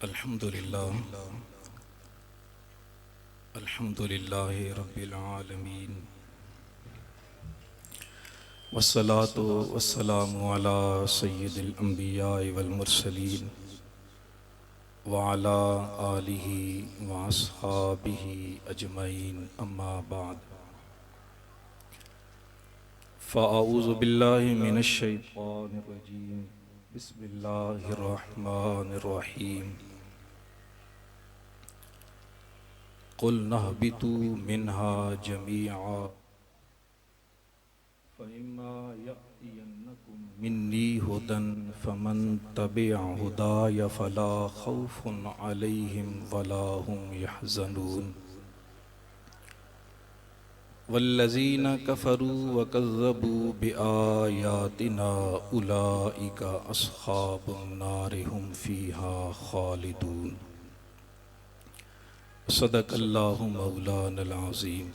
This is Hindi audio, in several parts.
अल्हम्दुलिल्लाह रब्बिल आलमीन वस्सलातु वस्सलामु अला सय्यिदिल अंबिया वल मुरसलीन व अला आलिहि व अस्हाबिहि अजमईन अम्मा बाद फ़अऊज़ु बिल्लाहि मिनश शैतानिर रजीम बिस्मिल्लाहिर रहमानिर रहीम कुल नहबितु मिन्हा जमीआ फ़इम्मा यअतियन्नकुम मिन्नी हुदन फ़मन तबिअ हुदाय फ़ला खौफ़ुन अलैहिम वला हुम यहज़नून वल्लज़ीना कफ़रू वकज़्ज़बू बिआयातिना उलाइका अस्हाबुन नार हुम फ़ीहा खालिदून। सदक़ल्लाहु मौलानल अज़ीम।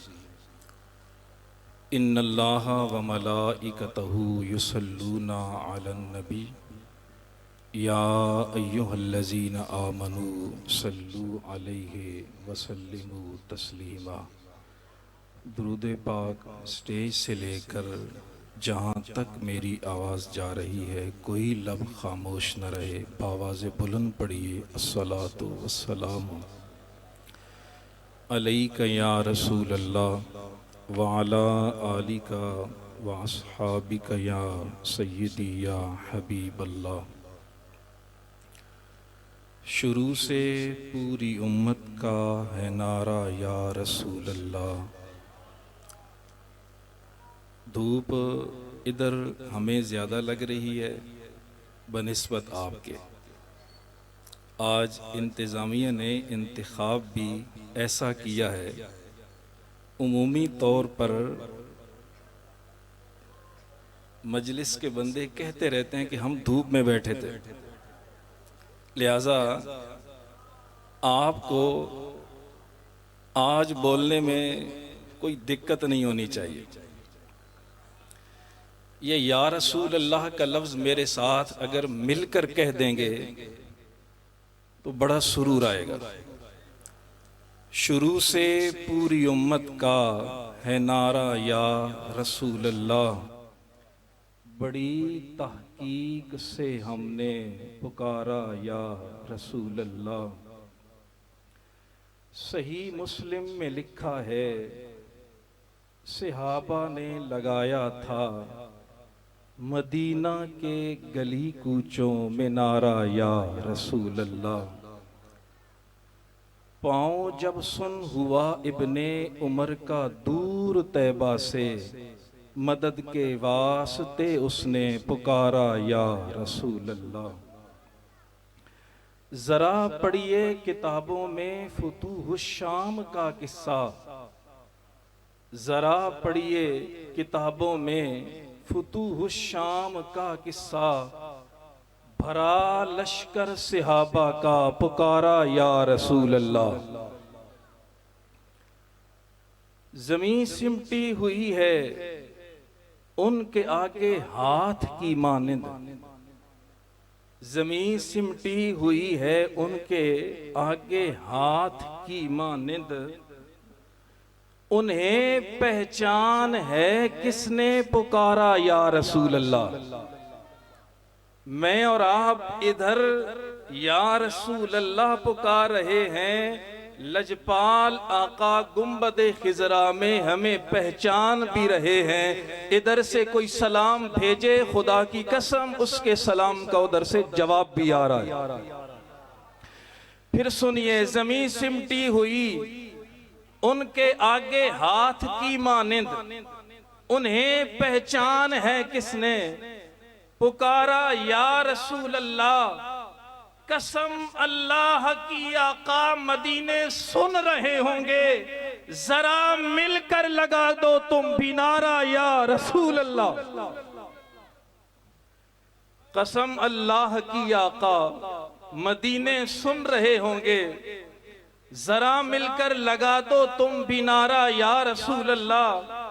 इन्नल्लाहा व मलाइकतहु युसल्लूना अलन नबी या अय्युहल्लज़ीना आमनू सल्लू अलैहि वसल्लिमू तस्लीमा। दुरूद पाक स्टेज से लेकर जहाँ तक मेरी आवाज़ जा रही है कोई लब खामोश न रहे, आवाज़ बुलंद पढ़िए अस्सलातु वस्सलामु अलैका या रसूल अल्लाह व अला आलिका व अस्हाबिका या सय्यदी या हबीब अल्लाह। शुरू से पूरी उम्मत का है नारा या रसूल अल्लाह। धूप इधर हमें ज़्यादा लग रही है बनिस्बत आपके। आज इंतज़ामिया ने इंतखाब भी ऐसा किया है, उमूमी तौर पर मजलिस के बंदे कहते रहते हैं कि हम धूप में बैठे थे, लिहाजा आपको आज बोलने में कोई दिक्कत नहीं होनी चाहिए। ये या रसूल अल्लाह का लफ्ज़ मेरे साथ अगर मिलकर कह देंगे तो बड़ा सुरूर आएगा। शुरू से पूरी उम्मत का है नारा या रसूल अल्लाह, बड़ी तहकीक से हमने पुकारा या रसूल अल्लाह। सही मुस्लिम में लिखा है सहाबा ने लगाया था मदीना के गली कूचों में नारा या रसूल अल्लाह। पाँव जब सुन हुआ इब्ने उमर का दूर तैबा से, मदद के वास्ते उसने पुकारा या रसूल अल्लाह। जरा पढ़िए किताबों में फुतूहुश शाम का किस्सा, जरा पढ़िए किताबों में फुतूहुश शाम का किस्सा। भरा लश्कर सहाबा का पुकारा या रसूल अल्लाह। ज़मीं सिमटी हुई है उनके आगे हाथ की मानिंद, ज़मीं सिमटी हुई है उनके आगे हाथ की मानिंद। उन्हें पहचान है किसने पुकारा या रसूल अल्लाह। मैं और आप इधर या रसूल अल्लाह पुकार रहे हैं, लजपाल आका गुंबदे खिजरा में हमें पहचान भी रहे हैं। इधर से कोई सलाम भेजे, खुदा की कसम उसके सलाम का उधर से जवाब भी आ रहा है। फिर सुनिए, ज़मीं सिमटी हुई उनके आगे हाथ की मानिंद, उन्हें पहचान है किसने पुकारा या रसूल अल्लाह। कसम अल्लाह की आका मदीने सुन रहे होंगे, जरा मिलकर लगा दो तुम भी नारा या रसूल अल्लाह। कसम अल्लाह की आका मदीने सुन रहे होंगे, जरा मिलकर लगा दो तुम भी नारा या रसूल अल्लाह।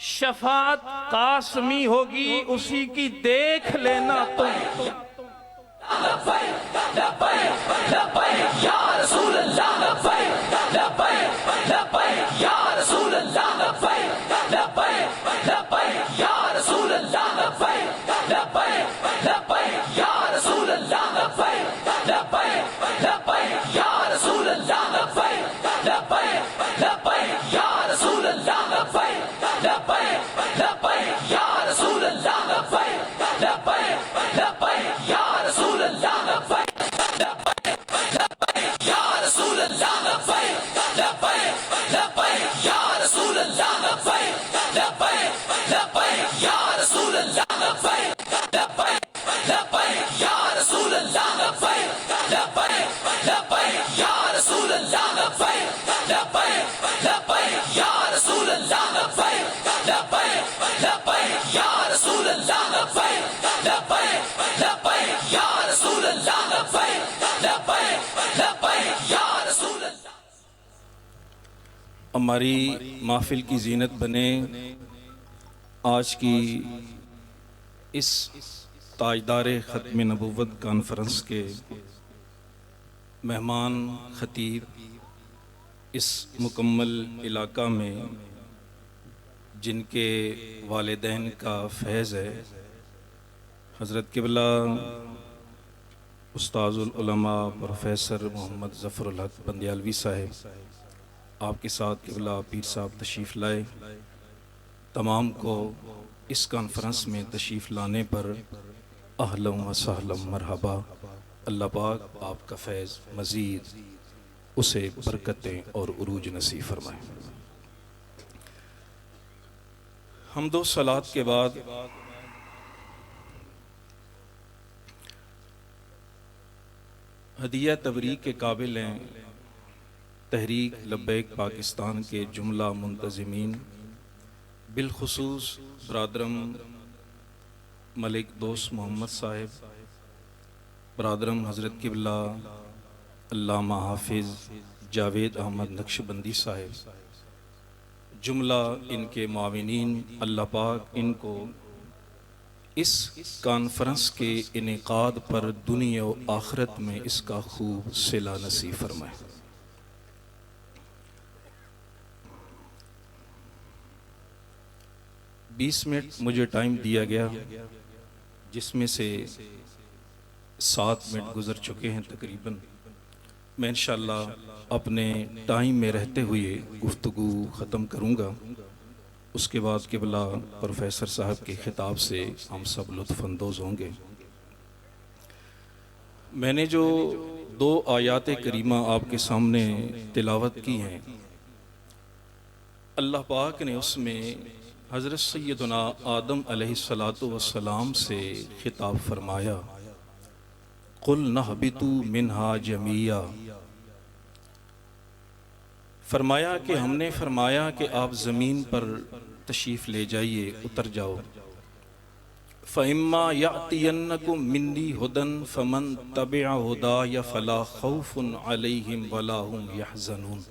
शफाअत कासमी होगी उसी की देख लेना तुम। हमारी महफिल की जीनत बने आज की इस ताजदार ख़त्म नबुव्वत कॉन्फ्रेंस के मेहमान ख़तीब इस मुकम्मल इलाका में जिनके वालिदैन का फैज़ है, हज़रत क़िबला उस्ताज़ुल उलमा प्रोफेसर मोहम्मद ज़फ़रुल हक़ बंदियालवी साहब आपके साथ क़िबला पीर साहब तशरीफ़ लाए। तमाम को इस कॉन्फ्रेंस में तशरीफ़ लाने पर अहलन व सहलन मरहबा। अल्लाह पाक आपका फैज़ मज़ीद उसे बरकतें और उरूज नसीब फरमाए। हम्दो सलात के बाद हदिया तबरीक के काबिल हैं तहरीक लब्बैक पाकिस्तान के जुमला मुंतज़िमीन, बिलखुसूस बरादरम मलिक दोस्त मोहम्मद साहिब, बरादरम हज़रत क़िबला अल्लामा हाफिज़ जावेद अहमद नक्शबंदी साहिब, जुमला इनके मुआविनीन। अल्लाह पाक इनको इस कॉन्फ्रेंस के इनेकाद पर दुनिया व आखिरत में इसका खूब सिला नसीब फरमाए। 20 मिनट मुझे टाइम दिया गया, जिसमें से 7 मिनट गुजर चुके हैं तकरीबन। मैं इंशाअल्लाह अपने टाइम में रहते हुए गुफ्तगू ख़त्म करूँगा। उसके बाद क़िबला प्रोफेसर साहब के खिताब से हम सब लुत्फ़अंदोज़ होंगे। मैंने जो 2 आयात करीमा आपके सामने तिलावत की हैं, अल्लाह पाक ने उसमें हज़रत सैयदना आदम अलैहिस्सलातु वस्सलाम से खिताब फरमाया, कुल नहबितु मिन्हा जमीया। फरमाया कि हमने फरमाया कि आप ज़मीन पर तशरीफ़ ले जाइए, उतर जाओ। फ़इम्मा यातियन्नकुम मिन्नी हुदन फ़मन तबिअ हुदाया फ़ला खौफ़ुन अलैहिम वला हुम यहज़नून।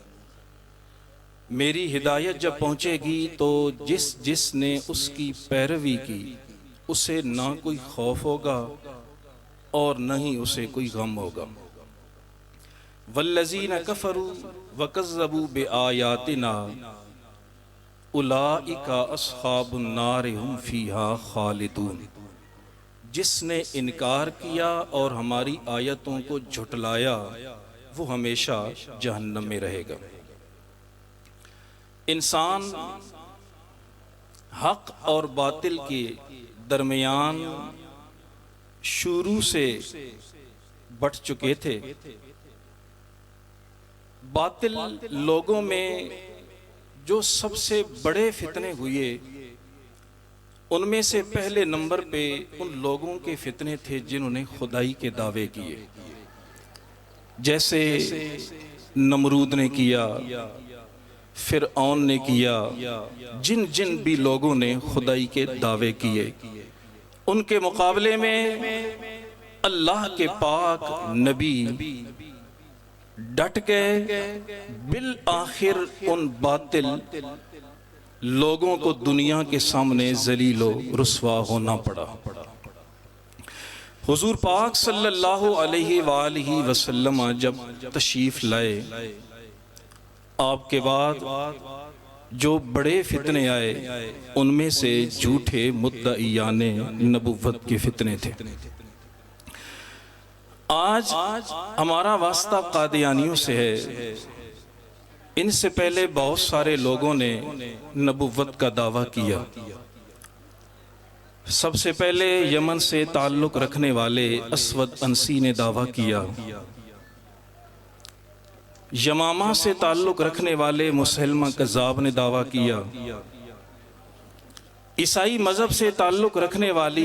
मेरी हिदायत जब पहुँचेगी तो जिसने उसकी पैरवी की उसे ना कोई खौफ होगा और न ही उसे कोई गम होगा। वल्लज़ीना कफ़रू वकज़्ज़बू बिआयातिना उलाइका अस्हाबुन नार हुम फ़ीहा खालिदून। जिसने इनकार किया और हमारी आयतों को झुटलाया वो हमेशा जहन्नम में रहेगा। इंसान हक और बातिल के दरमियान शुरू से बट चुके थे। बातिल लोगों में जो सबसे बड़े फितने हुए, उनमें से पहले नंबर पे उन लोगों के फितने थे जिन्होंने खुदाई के दावे किए, जैसे नमरूद ने किया, फिरऔन ने किया। जिन जिन भी लोगों ने खुदाई के दावे किए, उनके मुकाबले में अल्लाह के पाक नबी डट गए। बिल आखिर उन बातिल लोगों को दुनिया के सामने जलीलो रुस्वा होना पड़ा। हुजूर पाक सल्लल्लाहु अलैहि वसल्लम जब तशरीफ लाए, आपके बाद जो बड़े फितने आए उनमें से झूठे मुद्दईयाने नबुव्वत के फितने थे। आज हमारा वास्ता कादियानियों से है। इनसे पहले बहुत सारे लोगों ने नबुव्वत का दावा किया। सबसे पहले यमन से ताल्लुक़ रखने वाले असवद अंसी ने दावा किया। यमामा से ताल्लुक़ रखने वाले मुसलमा कज़्ज़ाब ने दावा किया। ईसाई मज़हब से ताल्लुक़ रखने वाली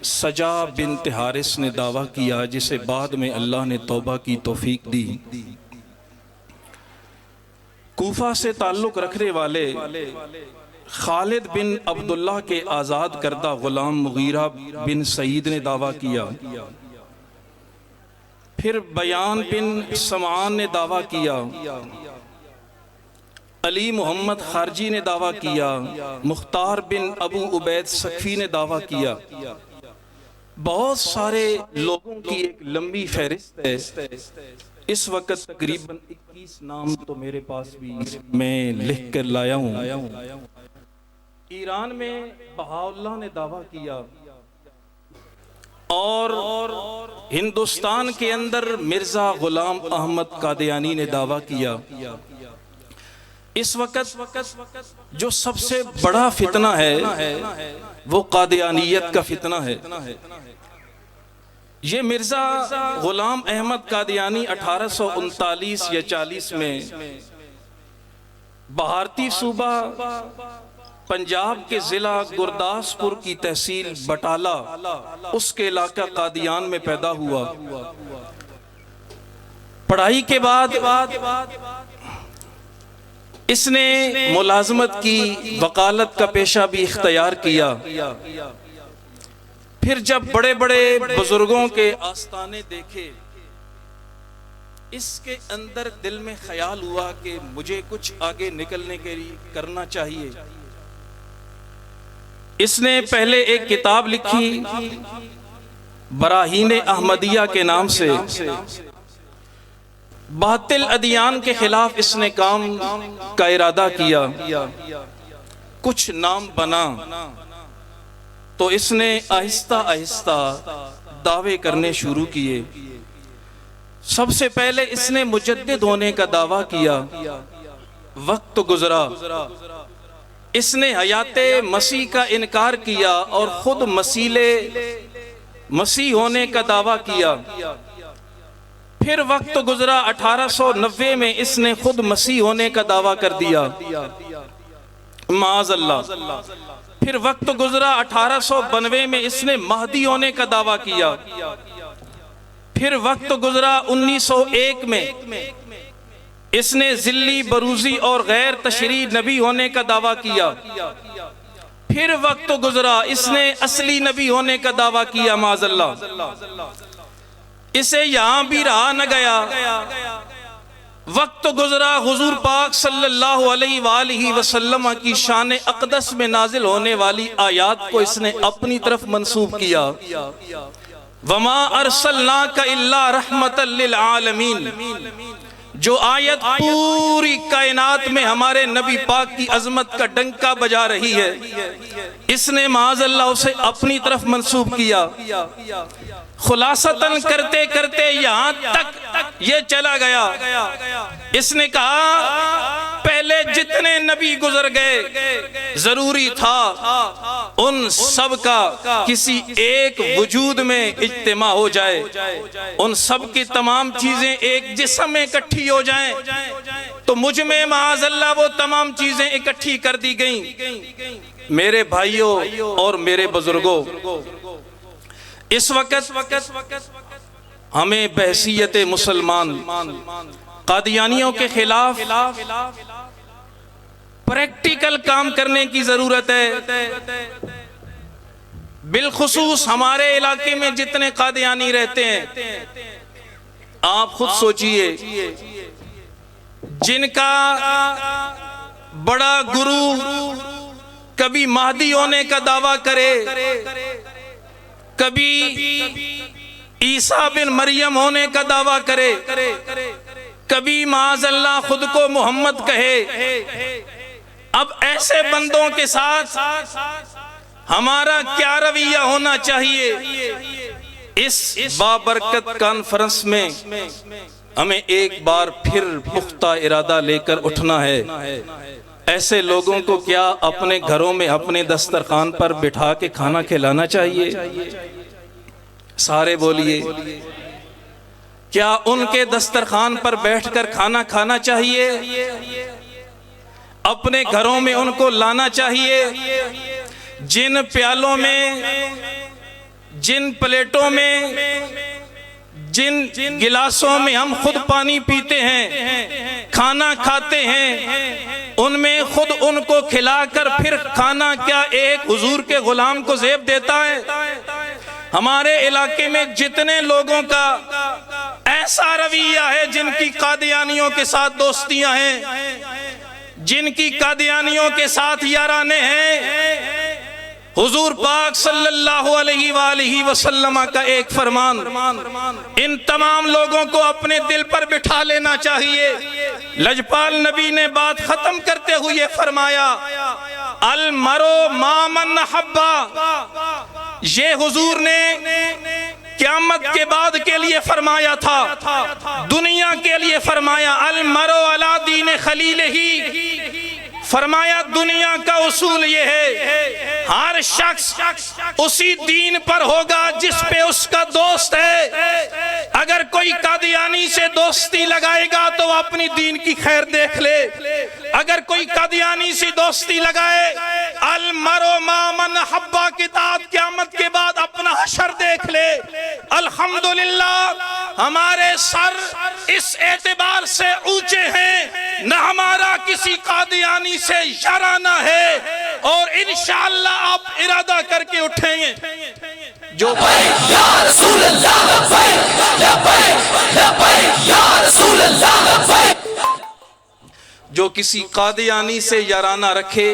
सजा बिन्त हारिस ने दावा किया, जिसे बाद में अल्लाह ने तौबा की तौफीक दी। कूफा से ताल्लुक़ रखने वाले खालिद बिन अब्दुल्लाह के आज़ाद करदा ग़ुलाम मुगीरा बिन सईद ने दावा किया। फिर बयान बिन समान ने दावा किया। अली मोहम्मद खारजी ने दावा किया। मुख्तार बिन अबू उबैद सखफी ने दावा किया। बहुत सारे लोगों की एक लंबी फहरिस्त है। इस वक्त तकरीबन 21 नाम तो मेरे पास भी मैं लिख कर लाया हूँ। ईरान में बहाउल्लाह ने दावा किया और हिंदुस्तान के अंदर मिर्जा गुलाम अहमद कादियानी ने दावा किया। इस वक्त जो सबसे बड़ा फितना है वो कादियानियत का फितना है। ये मिर्जा गुलाम अहमद कादियानी 1839 या 40 में भारतीय सूबा पंजाब के ज़िला गुरदासपुर की तहसील बटाला, उसके इलाका कादियान में पैदा हुआ। पढ़ाई के बाद इसने मुलाजमत की, वकालत का पेशा भी इख्तियार किया। फिर जब बड़े बड़े बुजुर्गों के आस्ताने देखे, इसके अंदर दिल में ख्याल हुआ कि मुझे कुछ आगे निकलने के लिए करना चाहिए। इसने पहले एक किताब लिखी बराहीन अहमदिया के नाम से। बातिल अदियान के खिलाफ इसने काम का इरादा किया। कुछ नाम बना तो इसने आहिस्ता आहिस्ता दावे करने शुरू किए। सबसे पहले इसने मुजद्दिद होने का दावा किया। वक्त गुजरा, इसने हयाते मसीह का इनकार किया और खुद मसीह होने का दावा किया। फिर वक्त गुजरा, 1890 में इसने खुद मसीह होने का दावा कर दिया, माअज़ल्लाह। फिर वक्त गुजरा, 1892 में इसने महदी होने का दावा किया। फिर वक्त गुजरा, 1901 में इसने जिल्ली, बरूजी और गैर तशरी नबी होने का दावा किया। फिर वक्त गुजरा, इसने असली नबी होने का दावा किया, माअज़ल्लाह। इसे यहां भी रहा न गया। वक्त गुजरा, हुजूर पाक सल्लल्लाहु अलैहि वसल्लम की शान अक़दस में नाजिल होने वाली आयात को इसने अपनी तरफ मंसूब किया। वमा अरसलनाका इल्ला रहमतल लिल आलमीन, जो आयत पूरी कायनात में हमारे नबी पाक की अजमत का डंका बजा रही है, इसने माअज़ल्लाह उसे अपनी तरफ मंसूब किया। खुलासतन करते करते यहां तक ये चला गया। इसने कहा पहले जितने नबी गुजर गए, जरूरी था उन सब का किसी एक वजूद में इज्तिमा हो जाए, उन सब की तमाम चीजें एक जिस्म में इकट्ठी हो जाएं। तो मुझ में माअज़ल्लाह वो तमाम चीजें इकट्ठी कर दी गईं। मेरे भाइयों और मेरे बुजुर्गों, इस वक्त हमें बहसीयत मुसलमान कादियानियों के खिलाफ प्रैक्टिकल काम करने की जरूरत है। बिलखुसूस हमारे इलाके में जितने कादियानी रहते हैं, आप खुद सोचिए, जिनका बड़ा गुरु कभी महदी होने का दावा करे, कभी ईसा बिन मरियम होने का दावा करे, कभी माअज़ल्लाह खुद को मोहम्मद कहे। अब ऐसे बंदों के साथ हमारा क्या रवैया होना चाहिए? इस बाबरकत कॉन्फ्रेंस में हमें एक बार फिर पुख्ता इरादा लेकर उठना है। ऐसे लोगों को क्या अपने घरों में अपने दस्तरखान पर बिठा के खाना खिलाना चाहिए? सारे बोलिए, क्या उनके दस्तरखान पर बैठकर खाना खाना चाहिए? अपने घरों में उनको लाना चाहिए। जिन प्यालों में, जिन प्लेटों में, जिन गिलासों में हम खुद पानी पीते हैं, खाना खाते हैं, उनमें खुद उनको खिलाकर फिर खाना क्या एक हुजूर के गुलाम को ज़ेब देता है? हमारे इलाके में जितने लोगों का ऐसा रवैया है, जिनकी कादियानियों के साथ दोस्तियां हैं, जिनकी कादियानियों के साथ याराने हैं, हुजूर पाक सल्लल्लाहु अलैहि वसल्लम का एक फरमान, इन तमाम लोगों को अपने दिल पर बिठा लेना चाहिए। लजपाल नबी ने बात खत्म करते हुए फरमाया, अल मरो मामन हब्बा। ये हुजूर ने क़यामत के बाद के लिए फरमाया था, दुनिया के लिए फरमाया। अल मरो अला दीन खलील ही, फरमाया दुनिया का उसूल ये है, हर शख्स उसी दीन पर होगा जिस पे उसका दोस्त है। अगर कोई कादियानी से दोस्ती लगाएगा तो अपनी दीन की खैर देख ले। अगर कोई कादियानी से दोस्ती लगाए, अल मरो मामन हब्बा के तात क़यामत के बाद अपना हशर देख ले। अल्हम्दुलिल्लाह हमारे सर इस एतबार से ऊंचे हैं, न हमारा किसी कादियानी से याराना है, और इंशाअल्लाह आप इरादा करके उठेंगे जो जो किसी कादियानी से याराना रखे,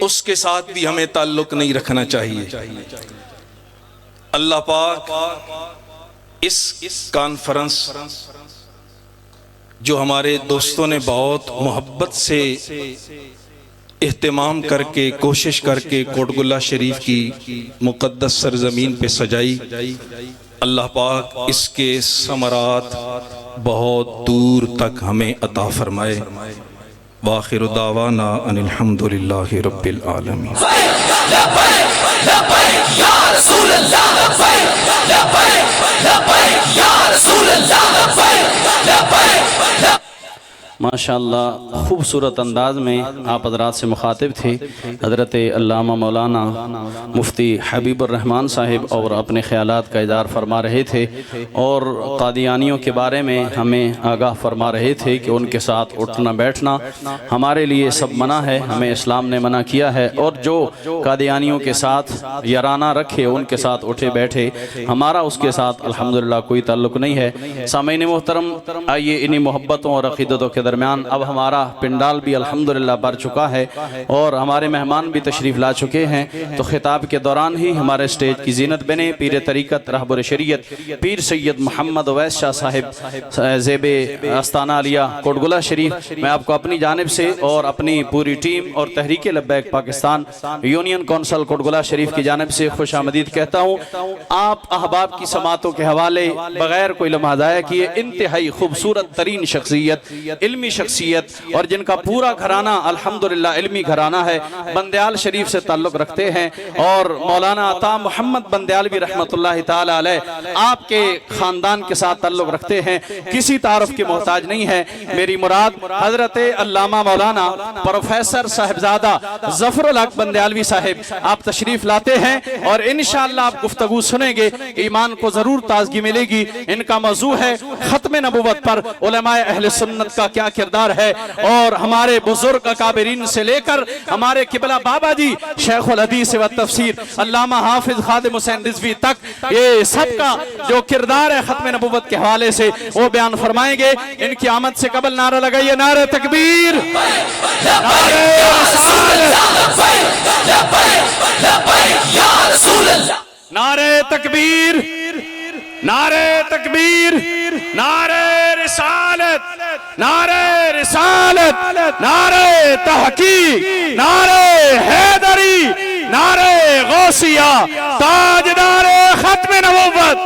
उसके साथ भी हमें ताल्लुक नहीं रखना चाहिए। अल्लाह पाक इस कॉन्फ्रेंस जो हमारे दोस्तों ने बहुत मोहब्बत से एहतमाम करके, कोशिश करके कोटगुल्ला शरीफ की मुक़द्दस सरजमीन पे सजाई, अल्लाह पाक इसके समरात बहुत दूर तक हमें अता फरमाए। वाखिरु दावाना अनिल हम्दुलिल्लाहि रब्बिल आलमीन। माशाअल्लाह खूबसूरत अंदाज में आप हज़रात से मुखातिब थे। हज़रत अल्लामा मौलाना मुफ्ती हबीबुर रहमान साहिब और अपने ख़यालात का इज़हार फरमा रहे थे और कादियानियों के बारे में हमें आगाह फरमा रहे थे कि उनके साथ उठना बैठना हमारे लिए सब मना है, हमें इस्लाम ने मना किया है। और जो कादियानियों के साथ याराना रखे, उनके साथ उठे बैठे, हमारा उसके साथ अल्हम्दुलिल्लाह कोई ताल्लुक़ नहीं है। सामईन मोहतरम, आइए इन्हीं मोहब्बतों और अक़ीदतों के दरमियान अब हमारा पिंडाल भी अल्हम्दुलिल्लाह भर चुका है और हमारे मेहमान भी तशरीफ़ ला चुके हैं। तो खिताब के दौरान ही हमारे स्टेज की जीनत बने पीर तरीक़त रहबर शरीयत पीर सैयद मोहम्मद अवैस शाह साहिब ज़ेबे आस्ताना अलिया कोटगुला शरीफ। मैं आपको अपनी जानिब से और अपनी पूरी टीम और तहरीक लब्बैक पाकिस्तान यूनियन कौंसल कोटगुला शरीफ की जानिब से खुश आमदीद कहता हूँ। आप अहबाब की समातों के हवाले बगैर कोई लम्हा ज़ाया किए इंतहाई खूबसूरत तरीन शख्सियत, इल्मी शख्सियत और जिनका पूरा घराना अल्हम्दुलिल्लाह इल्मी घराना है, बंदयाल शरीफ से ताल्लुक़ रखते हैं और मौलाना अता मोहम्मद बंदयालवी रहमतुल्लाहि ताला अलैह आपके ख़ानदान के साथ ताल्लुक़ रखते हैं। किसी तारफ़ के मोहताज नहीं है। मेरी मुराद हज़रत अल्लामा मौलाना प्रोफेसर साहिबजादा ज़फ़रुल हक बंदयालवी साहिब आप तशरीफ़ लाते हैं और इंशाअल्लाह आप गुफ्तगू सुनेंगे, ईमान को ज़रूर ताज़गी मिलेगी। इनका मौज़ू है ख़त्म नबुव्वत पर उलमाए अहले सुन्नत का क्या किरदार है और हमारे बुजुर्ग अकाबिरीन से लेकर हमारे किबला बाबा जी शेखुल हदीस व तफसीर अल्लामा हाफिज खादिम हुसैन रिजवी तक ये सबका जो किरदार है खत्म नबुव्वत के हवाले से वो बयान फरमाएंगे। इनकी आमद से कबल नारा लगाइए, नारे तकबीर, नारे तकबीर, नारे तकबीर, नारे रिसालत, नारे रिसालत, नारे तहकीक, नारे हैदरी, नारे गौसिया, ताजदारे खत्म नबूवत।